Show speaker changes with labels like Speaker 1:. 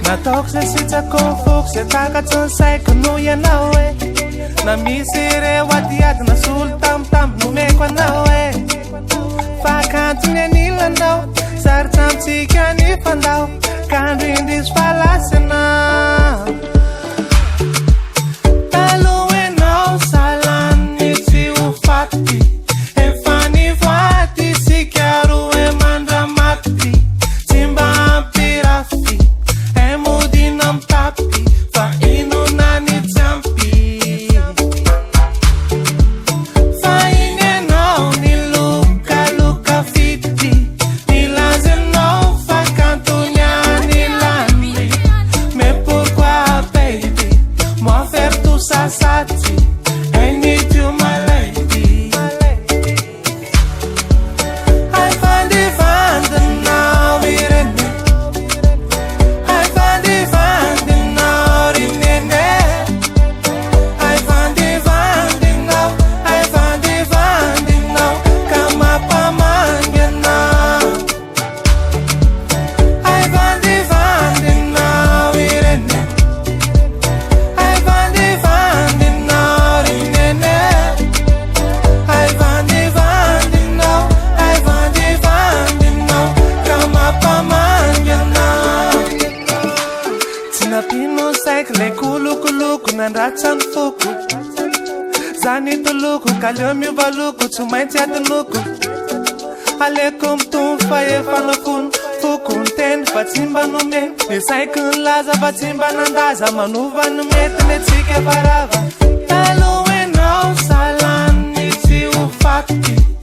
Speaker 1: Nataoko zay sitrako foko zay takatry ny saiko noho ianao e na misy ireo adiady na solo tamotamo nomeko anao e fa akantony anilanao sarotra amitsika ny fandao ka andrindrisy falasy anao taloha enao salany tsy ho faty efa nivoaty sika roa e mandramaty tsy mba ampirafy tapi fa inona ny tsampy fa inenao ny lokaloka fity nilazanao fa kantonyany lany mais pourquoi baby moi faire tout ça sati I need you my lady I find it fun now irene le kulukuloko nandratsany foko zany toloko kaleo mivaloko tsy maintsy adinoko aleko mitombo fa efa nakono foko ny teny fa tsy mba nomeny ny saiko ny laza fa tsy mba nandaza manova ny mety ny atsika farava taloha enao salany tsy ho faty